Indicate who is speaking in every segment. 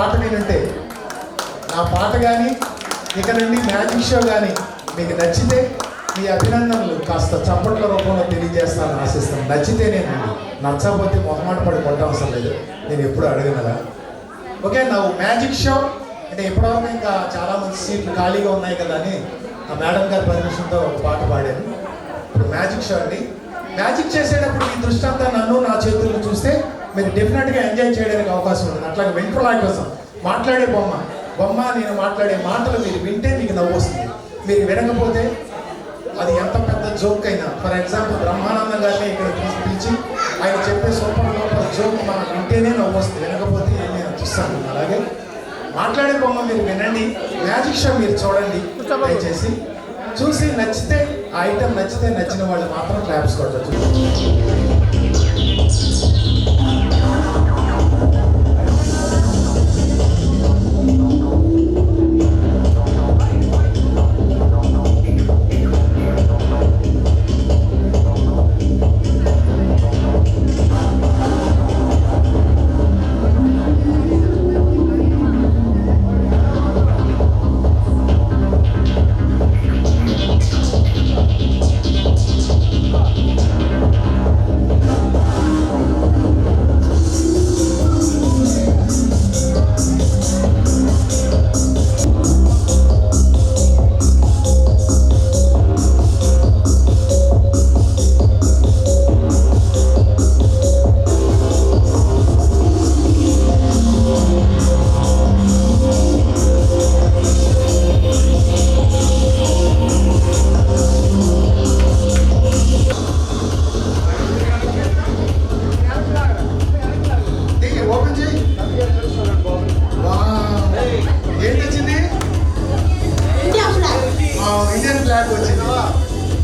Speaker 1: పాట వినుంటే, నా పాట కానీ ఇక నుండి మ్యాజిక్ షో కానీ మీకు నచ్చితే మీ అభినందనలు కాస్త చప్పట్ల రూపంలో తెలియజేస్తానని ఆశిస్తాను. నచ్చితేనేనండి, నచ్చకపోతే మొహమాట పడి కొట్టడం అవసరం లేదు, నేను ఎప్పుడు అడగనలా. ఓకే, నా మ్యాజిక్ షో అంటే ఇప్పటివరకు ఇంకా చాలామంది సీట్లు ఖాళీగా ఉన్నాయి కదా అని ఆ మేడం గారి పర్మిషన్తో ఒక పాట పాడాను. ఇప్పుడు మ్యాజిక్ షో అండి. మ్యాజిక్ చేసేటప్పుడు మీ దృష్టి అంతా నన్ను నా చేతులను చూస్తే మీరు డెఫినెట్గా ఎంజాయ్ చేయడానికి అవకాశం ఉంటుంది. అట్లాగే వెంట్రులాక్విజం, మాట్లాడే బొమ్మ నేను మాట్లాడే మాటలు మీరు వింటే మీకు నవ్వు వస్తుంది. మీరు వినకపోతే అది ఎంత పెద్ద జోక్ అయినా, ఫర్ ఎగ్జాంపుల్ బ్రహ్మానందం గారిని ఇక్కడ పిలిచి ఆయన చెప్పే సూపర్ జోక్ మనం వింటేనే నవ్వు వస్తుంది, వినకపోతే ఏమీ చూస్తాను. అలాగే మాట్లాడే బొమ్మ మీరు వినండి, మ్యాజిక్ షో మీరు చూడండి, దయచేసి చూసి నచ్చితే ఆ ఐటెం నచ్చితే నచ్చిన వాళ్ళు మాత్రం క్లాప్స్ కొట్టచ్చు.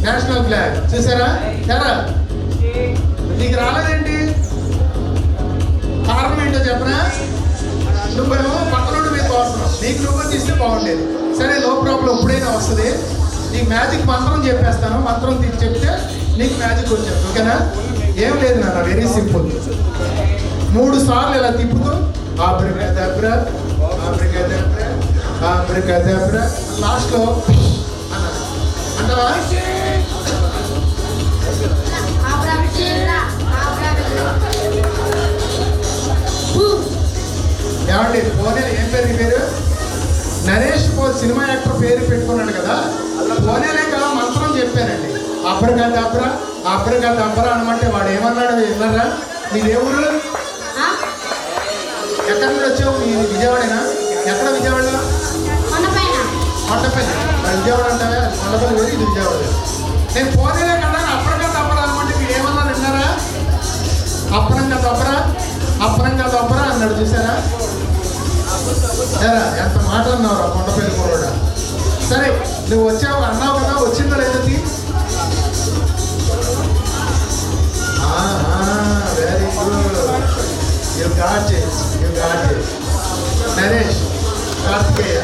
Speaker 1: నేషనల్ ఫ్లాగ్ చూసారా? ఎరా నీకు రాలేదేంటి? కారణం ఏంటో చెప్పనా? నువ్వేమో పక్కనుండి మీకు అవసరం, నీకు నువ్వు తీస్తే బాగుండేది. సరే, లో ప్రాబ్లం ఎప్పుడైనా వస్తుంది. నీకు మ్యాజిక్ మంత్రం చెప్పేస్తాను, మంత్రం చెప్తే నీకు మ్యాజిక్ వచ్చేది. ఓకేనా? ఏం లేదు నాన్న, వెరీ సింపుల్. 3 సార్లు ఇలా తిప్పుతూ ఆబ్రికాదబ్రా ఆబ్రికాదబ్రా ఆబ్రికాదబ్రా లాస్ట్లో అంటావా? ఏమండి పోనేలు ఏం పేరు? నీ పేరు నరేష్ సినిమా యాక్టర్ పేరు పెట్టుకున్నాడు కదా, పోనేలే కదా మంత్రం చెప్పానండి. అబ్రకాదబ్రా అబ్రకాదబ్రా అనమంటే వాడు ఏమన్నాడు విన్నారా? నీ దేవుడు ఎక్కడి నుండి వచ్చావు? నీ విజయవాడేనా? ఎక్కడ విజయవాడలో? కొండపల్లి. విజయవాడ అంటావా? కొండపల్లి వేరు, ఇది విజయవాడ. నేను పోనేలే కదా అబ్రకాదబ్రా అనమంటే మీరు ఏమన్నా విన్నారా? అప్రంగా అన్నాడు. చూసారా? ఎంత మాట అన్నావు కొండపల్లి కూడా. సరే, నువ్వు వచ్చావు అన్నావు కదా, వచ్చిందో లేదో? Very good, you got it Naresh Karthikeya.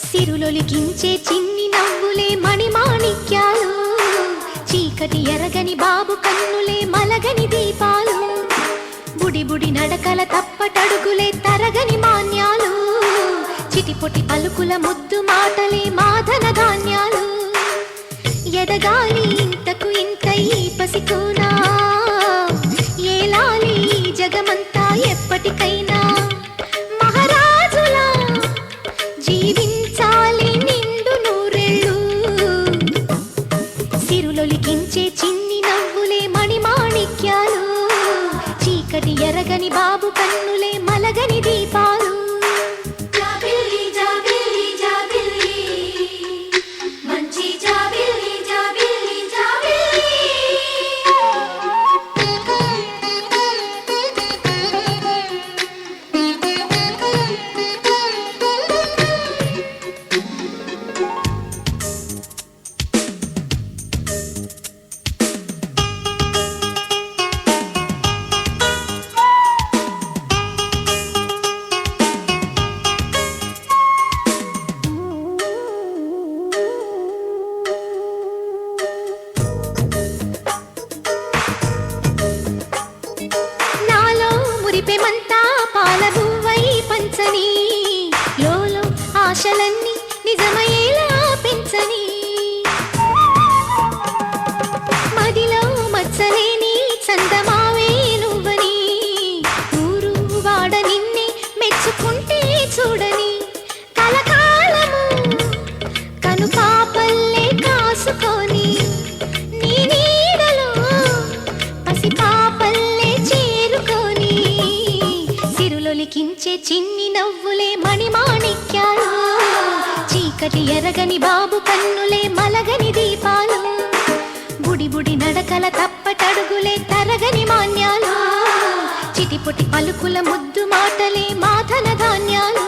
Speaker 2: సిరులొలికించే చిన్ని నవ్వులే మణిమాణిక్యాలు, చీకటి ఎరగని బాబు కన్నులే మలగని దీపాలు, బుడి బుడి నడకల తప్పటడుగులే తరగని మాన్యాలు, చిటిపొటి పలుకుల ముద్దు మాటలే మాధన ధాన్యాలు, ఎదగాలి ఇంతకు ఇంత ఈ పసికోనా, ఏలాలి జగమంతా ఎప్పటికైనా, మహారాజులా జీవించాలి నిండు నూరెళ్ళు, సిరులొలికించే చిన్ని నవ్వులే మణిమాణిక్యాలు, చీకటి ఎరగని బాబు కన్నులే మలగని దీపాలు. జాబిల్లి జాబిల్లి జాబిల్లి మంచి జాబిల్లి జాబిల్లి జాబిల్లి. మురిపెమంతా పాలబువ్వై పంచని, లోలో ఆశలన్నీ నిజమయ్యేలా పెంచని, మదిలో మచ్చలేని చందమావే నువ్వని, ఊరు వాడ నిన్నే మెచ్చుకుంటే చూడని, కలకాలము కను పాపల్లే కాసుకొని, నీ నీడలో పసి పాపల్లే చేరుకొని, సిరులొలికించే చిన్ని నవ్వులే మణిమాణిక్యాలు, చీకటి ఎరగని బాబు కన్నులే మలగని దీపాలు, బుడి బుడి నడకల తప్పటడుగులే తరగని మాన్యాలు, చిటిపొటి పలుకుల ముద్దు మాటలే మాధన ధాన్యాలు.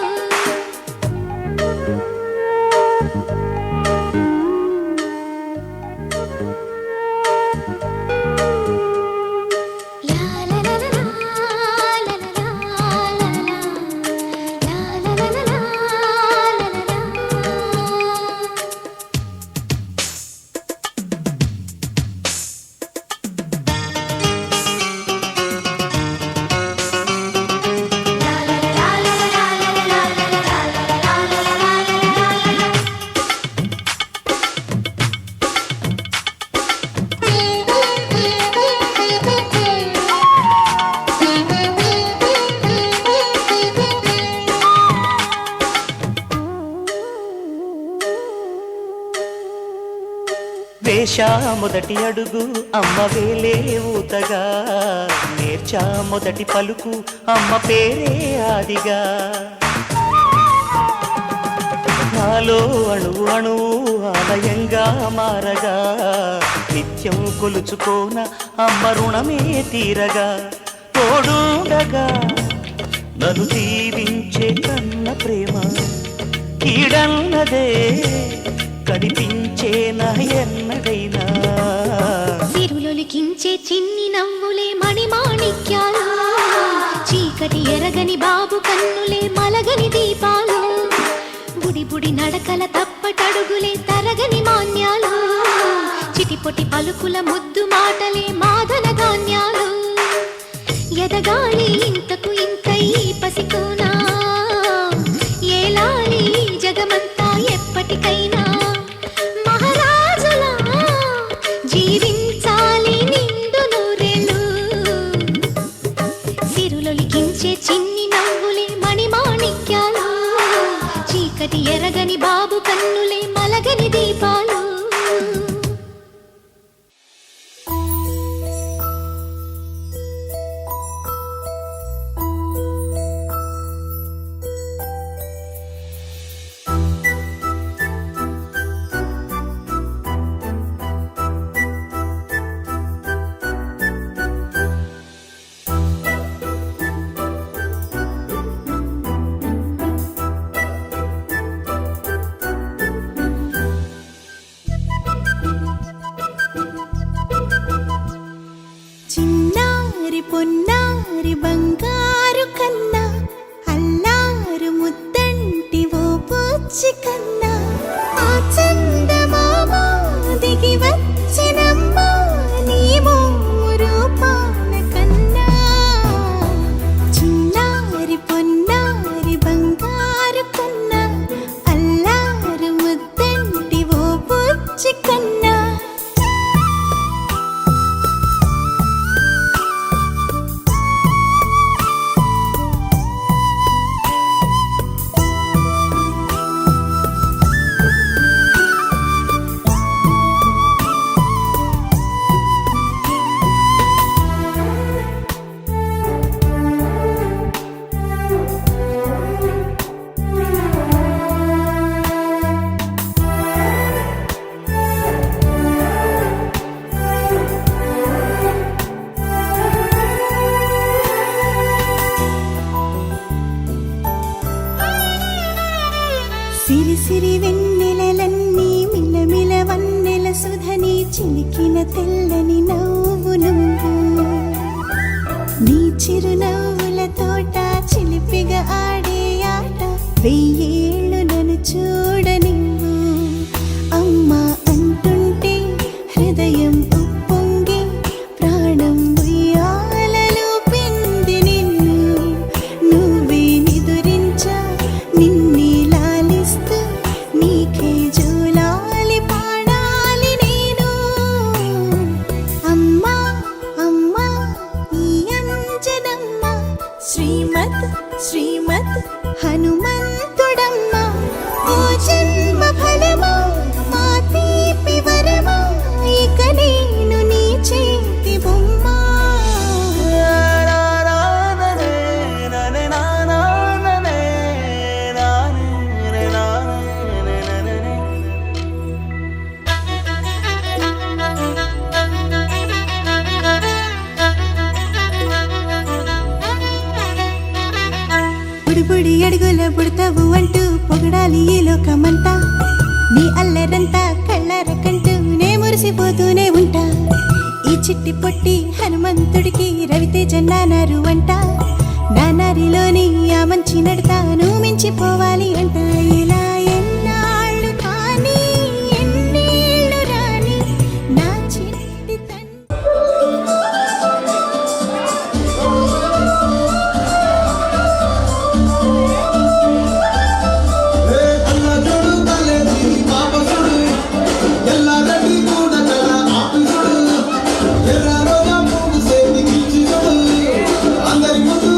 Speaker 3: వేశా మొదటి అడుగు అమ్మ వేలే ఊతగా, నేర్చా మొదటి పలుకు అమ్మ పేరే ఆదిగా. నాలో అణువు అణువు ఆలయంగా మారగా, నిత్యం కొలుచుకోన అమ్మ రుణమే తీరగా. తోడుండగా నన్ను దీవించే కన్న ప్రేమ, కీడన్నదే కనిపించేనా ఎన్నడైనా.
Speaker 2: సిరులొలికించే చిన్ని నవ్వులే మణిమాణిక్యాలు, చీకటి ఎరగని బాబు కన్నులే మలగని దీపాలు. బుడి బుడి నడకల తప్పటడుగులే తరగని మాన్యాలు, చిటిపొటి పలుకుల ముద్దు మాటలే మాదన ధాన్యాలు. ఎదగాలి ఇంతకు ఇంత ఈ పసికోనా, ఏలాలి జగమంతా ఎప్పటికైనా. మహారాజులా జీవించాలి నిండు నూరేళ్ళు, సిరులొలికించే చిన్ని నవ్వులే మణిమాణిక్యాలు, చీకటి ఎరగని బాబు కన్నులే మలగని దీపాలు.
Speaker 4: చిన్నారి పొన్నారి బంగారు కన్నా, అల్లారు ముద్దంటి ఓ పూచి కన్నా. ఆ చందమామ దిగి వచ్చినమ్మా నీ మోము రూపాల కన్నా. చిన్నారి పొన్నారి బంగారు కన్నా, అల్లారు ముద్దంటి ఓ పూచి కన్నా. సిరి సిరి వెన్నెలలన్నీ మిలమిల వన్నెల సుధని, చిలికిన తెల్లని నవ్వు నువ్వు. నీ చిరునవ్వుల తోట చిలిపిగా ఆడే ఆట, వెయ్యేళ్ళు నన్ను చూడనివ్వు. అమ్మా అంటుంటే హృదయం ఉప్పొంగి, ప్రాణం ఉయ్యాలలో పిండి నిన్ను. నువ్వే నిదురించా నిన్నే లాలిస్తూ, నీకే జూలాలి పాడాలి నేను. అమ్మా అమ్మా ఈ అంజనమ్మ, శ్రీమత్ శ్రీమత్ హనుమంతుడమ్మ. ఓ జన్మ ఫలమా మా తీపి వరమా, ఇక నేను నీ చేతి బొమ్మ. బుడిబుడి అడుగుల పుడతావు అంటూ పొగడాలి ఈ లోకమంతా. నీ అల్లరంతా కళ్ళరకంటూ నే మురిసిపోతూనే ఉంటా. ఈ చిట్టి పొట్టి హనుమంతుడికి రవితేజ నానారు అంట. నానారిలోని ఆ మంచి నడతాను మించిపోవాలి అంట. ఇలా ఎన్నాళ్ళు కానీ ఎన్నేళ్ళు రాని నా చిట్టి
Speaker 5: అందరి ముందు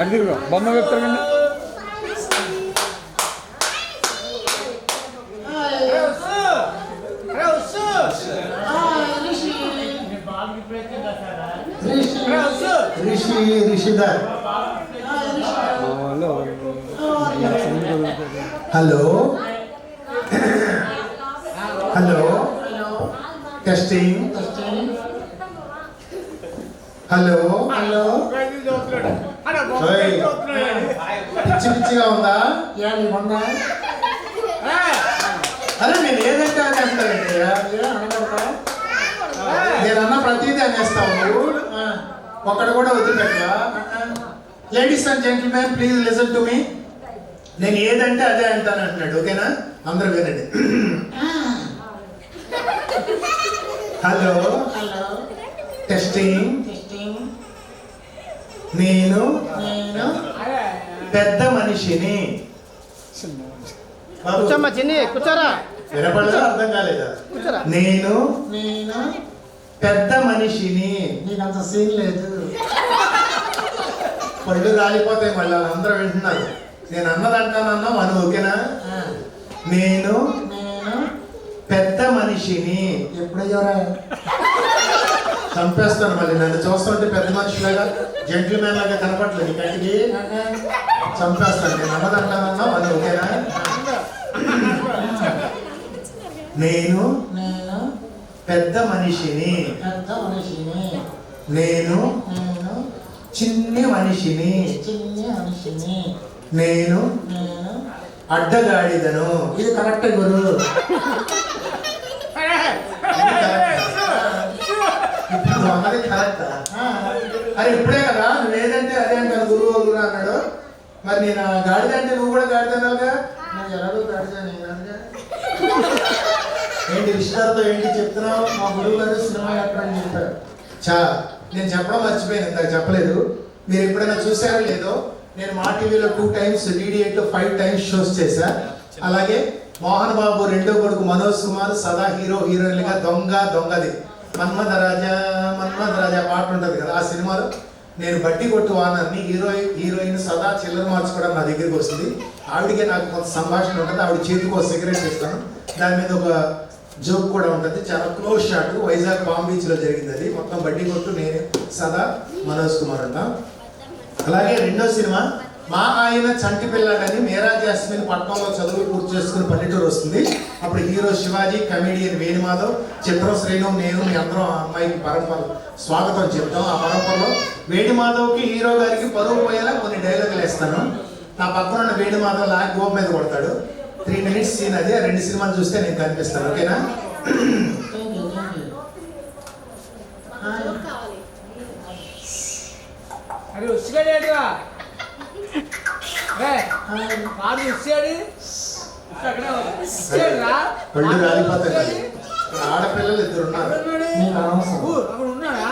Speaker 5: అడిగిరుగా బొమ్మ చెప్తారు కండి
Speaker 1: రిషిధర్
Speaker 5: మా వాళ్ళు
Speaker 1: hello hello testing hello hello పిచ్చి పిచ్చిగా ఉందా అరే నేను ఏదంటే అని అంటానండి నేను అన్న ప్రతిదీ అనేస్తావు నువ్వు ఒక్కడు కూడా వదిలిపెట్టా ladies and gentlemen please listen to me నేను ఏదంటే అదే అంటాను అంటున్నాడు ఓకేనా అందరూ వినండి హలో హలో టెస్టింగ్ నేను పెద్ద మనిషిని
Speaker 6: కూర్చోమ్మా చిన్ని కూర్చోరా
Speaker 1: వినపడదా అర్థం కాలేదా
Speaker 6: కూర్చోరా
Speaker 1: నేను పెద్ద మనిషిని
Speaker 6: నీకు అంత సీన్ లేదు
Speaker 1: పళ్ళు రాలిపోతాయి మళ్ళీ అందరూ వింటున్నారు నేను అన్నదంటానన్నా మనం ఓకేనా నేను పెద్ద మనిషిని
Speaker 6: ఎప్పుడయ్యారా
Speaker 1: చంపేస్తాను మళ్ళీ నన్ను చూస్తుంటే పెద్ద మనిషిలాగా జెంట్మెన్ లాగా కనపడలేదు కంటికి చంపేస్తాను నేను అన్నదంటానన్నా మనం ఓకేనా నేను పెద్ద మనిషిని నేను చిన్ని మనిషిని నేను అడ్డగాడిదను
Speaker 6: ఇది కరెక్ట్ గురు
Speaker 1: ఇప్పుడు అన్నది కరెక్టా అరే ఇప్పుడే కదా నువ్వు ఏదంటే అదే అంటారు గురువు గురు అన్నాడు మరి నేను గాడిద అంటే నువ్వు కూడా గాడిదన్నావుగా
Speaker 6: నాకు ఎలాగో గాడిదాను
Speaker 1: ఏంటి రిషిదార్తో ఏంటి చెప్తున్నావు
Speaker 6: మా గురువు గారు సినిమా యాక్టర్ అని చెప్పారు
Speaker 1: చా నేను చెప్పడం మర్చిపోయాను ఇందాక చెప్పలేదు మీరు ఎప్పుడైనా చూసారో లేదో నేను మా టీవీలో 2 times DD8 5 times షోస్ చేశా అలాగే మోహన్ బాబు రెండో కొడుకు మనోజ్ కుమార్ సదా హీరోయిన్లుగా దొంగది మన్మథ రాజా పాట ఉంటుంది కదా ఆ సినిమాలో నేను బట్టి కొట్టు వానర్ని హీరోయిన్ సదా చిల్లర మార్చుకోవడం నా దగ్గరికి వస్తుంది ఆవిడికి నాకు కొంత సంభాషణ ఉంటుంది ఆవిడ చేతికి ఒక సిగరెట్ ఇస్తాను దాని మీద ఒక జోక్ కూడా ఉంటుంది చాలా క్లోజ్ షాట్ వైజాగ్ పామ్ బీచ్లో జరిగింది అది మొత్తం బడ్డీ కొట్టు నేను సదా మనోజ్ కుమార్ అంట అలాగే రెండో సినిమా మా ఆయన చంటి పిల్లాడని మేరా జాస్మిన్ పట్నంలో చదువు పూర్తి చేసుకుని పల్లెటూరు వస్తుంది అప్పుడు హీరో శివాజీ కమెడియన్ వేణుమాధవ్ చిత్రం శ్రీను నేను మీ అందరం ఆ అమ్మాయికి పరంపర స్వాగతం చెప్తాం ఆ పరంపరలో వేణుమాధవ్కి హీరో గారికి పరువు పోయేలా కొన్ని డైలాగులు వేస్తాను నా పక్కన ఉన్న వేణుమాధవ్ లాగ్ గోపు మీద కొడతాడు 3 minutes సీన్ అదే 2 సినిమాలు చూస్తే నేను కనిపిస్తాను ఓకేనా
Speaker 7: అరే వచ్చాడేట్రా వాడు వచ్చాడు
Speaker 1: పళ్ళు రాలిపోతాయి ఆడపిల్లలు 2 ఉన్నారు
Speaker 6: నీకు అనవసరం
Speaker 7: అక్కడ ఉన్నాడా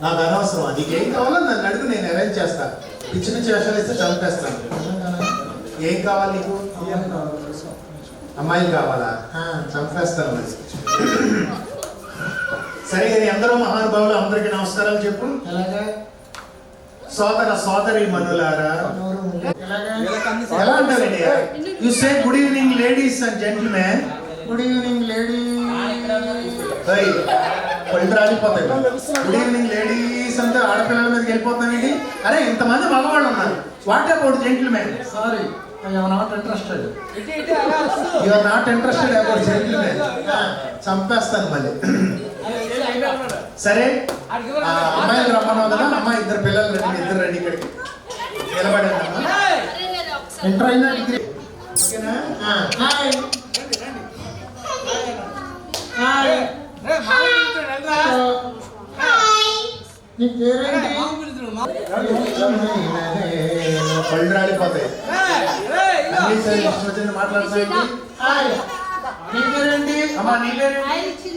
Speaker 1: నాకు అనవసరం నీకేం కావాలో నన్ను అడుగు నేను అరేంజ్ చేస్తాను పిచ్చి పిచ్చి వేషాలు ఇస్తే చంపేస్తాను ఏం కావాలి నీకు అమ్మాయిలు కావాలా చంపేస్తాను మరి సరే కానీ అందరూ మహానుభావులు అందరికీ నమస్కారాలు చెప్పు
Speaker 6: ఎలాగా
Speaker 1: సోదరి మనులారా
Speaker 6: ఎలాగా
Speaker 1: ఎలా అంటారండి you say good evening ladies and gentlemen
Speaker 6: good evening lady
Speaker 1: పళ్ళు రాలిపోతాయి గుడ్ ఈవినింగ్ లేడీస్ అంటే ఆడపిల్లల మీదకి వెళ్ళిపోతానండి అరే ఇంతమంది మగవాళ్ళు ఉన్నారు what about gentlemen
Speaker 6: sorry I am not interested
Speaker 1: you are not interested about gentlemen చంపేస్తాను మళ్ళీ సరే అమ్మాయిలు రమ్మన్నావు కదా అమ్మాయి 2 పిల్లలు రండి ఇద్దరు రండి ఇక్కడికి నిలబడండి అమ్మా
Speaker 6: ఇంటర్ అయినా డిగ్రీ
Speaker 1: ఓకేనా
Speaker 6: హాయ్
Speaker 7: హాయ్
Speaker 6: నీ పేరేంటి
Speaker 1: పళ్ళు రాలిపోతాయి అన్ని సరే ఇష్టం వచ్చింది మాట్లాడుతాయండి
Speaker 6: హాయ్ నీ పేరేంటి
Speaker 1: అమ్మా నీ పేరేంటి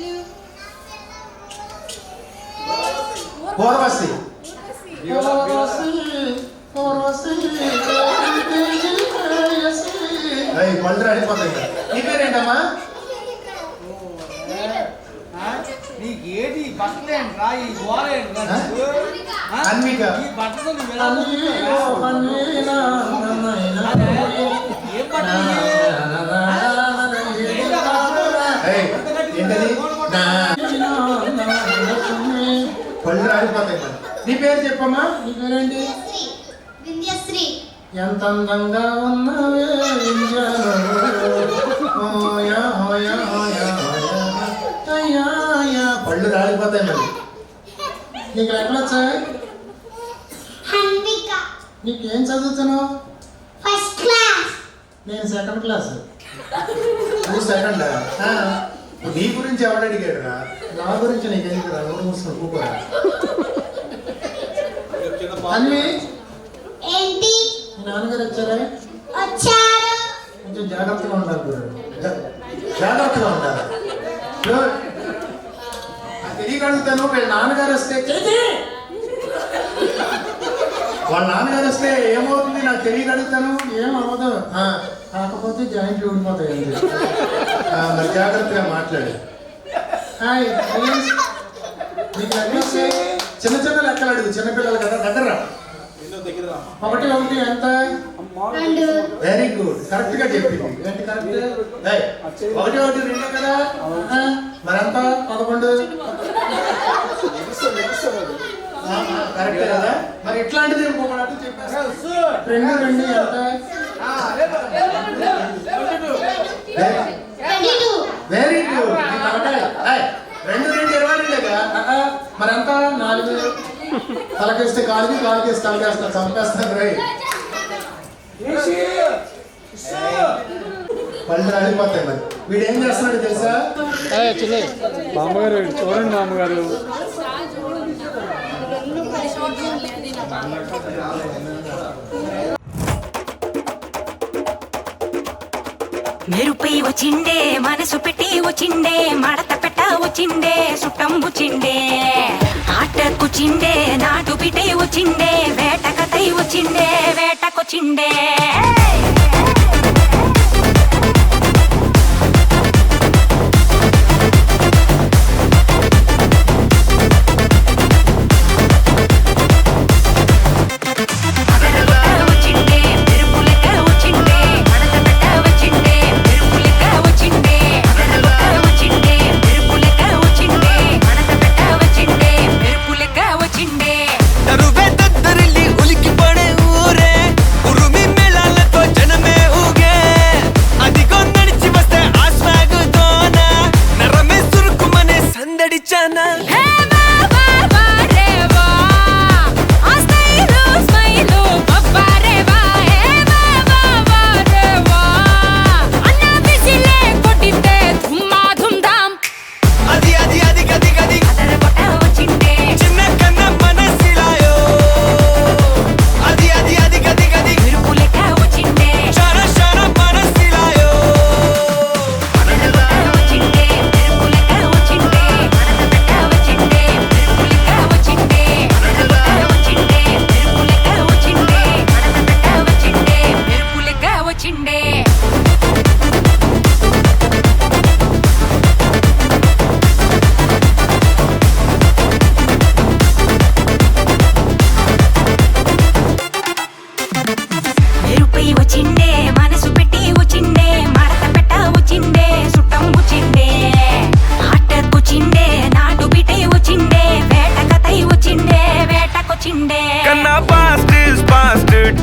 Speaker 1: పూర్వశ్రీ పళ్ళు రాలిపోతాయి నీ పేరేంటమ్మా
Speaker 7: నీకేటి బట్టలేంట్రా ఈ గోరేంట్రా
Speaker 1: అన్విక.
Speaker 7: ఈ బట్టలు నువ్వు ఎలా
Speaker 6: అన్నీలో అన్నీనా, అన్నయ్యనా.
Speaker 7: ఏం బట్టలు ఇవి?
Speaker 1: ఏయ్, ఏంటది? నా పళ్ళు రాలిపోతాయి మరి. నీ పేరు చెప్పమ్మా.
Speaker 6: నీ పేరేంటి?
Speaker 2: వింధ్యశ్రీ
Speaker 6: ఎంత అందంగా ఉన్నావే వింధ్యాలో. ఓయా, ఓయా, ఓయా, ఓయా, అయ్యా, అయ్యా.
Speaker 1: పళ్ళు రాలిపోతాయి మరి.
Speaker 6: నీకు ఎక్కడ వచ్చాయి?
Speaker 2: హన్విక
Speaker 6: నీకేం చదువుతున్నావు?
Speaker 2: ఫస్ట్ క్లాస్
Speaker 6: నేను సెకండ్ క్లాస్.
Speaker 1: నువ్వు సెకండ్. నీ గురించి ఎవడు అడిగాడు రా?
Speaker 6: నా గురించి నీకెందుకు రా? నోరు మూసుకొని కూకోరా. అన్వి,
Speaker 2: ఏంటి
Speaker 6: మీ నాన్నగారు వచ్చారా?
Speaker 2: వచ్చారు
Speaker 6: కొంచెం జాగ్రత్తగా ఉండాలి గురు.
Speaker 1: జాగ్రత్తగా ఉండాలి. తెలియక అడుగుతాను. వీళ్ళ నాన్నగారు వస్తే వాళ్ళ నాన్నగారు వస్తే ఏమవుతుంది నాకు తెలియక అడుగుతాను.
Speaker 6: ఏం అవ్వదు, కాకపోతే జాయింట్లు ఊడిపోతాయి అంతే.
Speaker 1: మరి జాగ్రత్తగా మాట్లాడు.
Speaker 6: Hi friends. నీకు లెక్కలొస్తే
Speaker 1: చిన్న చిన్న లెక్కలు అడుగు. చిన్నపిల్లలు కదా, దగ్గర రా.
Speaker 6: 1 1 ఎంత?
Speaker 2: 2
Speaker 1: వెరీ గుడ్, కరెక్ట్ గా చెప్పింది.
Speaker 6: ఏంటి కరెక్ట్?
Speaker 1: 1 1 2 కదా. మరెంత?
Speaker 6: 11.
Speaker 1: కరెక్ట్ కదా. మరి ఇట్లాంటిది ఇంకొకటి చెప్పేస్తా.
Speaker 6: 2 2 ఎంత?
Speaker 1: Very good. 2 2 22
Speaker 6: మరెంత? 4. తలకేస్తే కాలుకి, కాలుకేస్తే తలకేస్తా, చంపేస్తాను రై.
Speaker 1: పళ్ళు రాలిపోతాయి మరి. వీడు ఏం చేస్తున్నాడు తెలుసా?
Speaker 5: మామగారు చూడండి మామగారు.
Speaker 8: మెరుపై వచ్చిండే మనసు పెట్టి వచ్చిండే మడత పెట్ట వచ్చిండే సుట్టం వచ్చిండే ఆటకుచిండే నాటు పిటే వచ్చిండే వేటకతై వచ్చిండే వేటకొచ్చిండే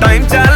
Speaker 9: Time challenge.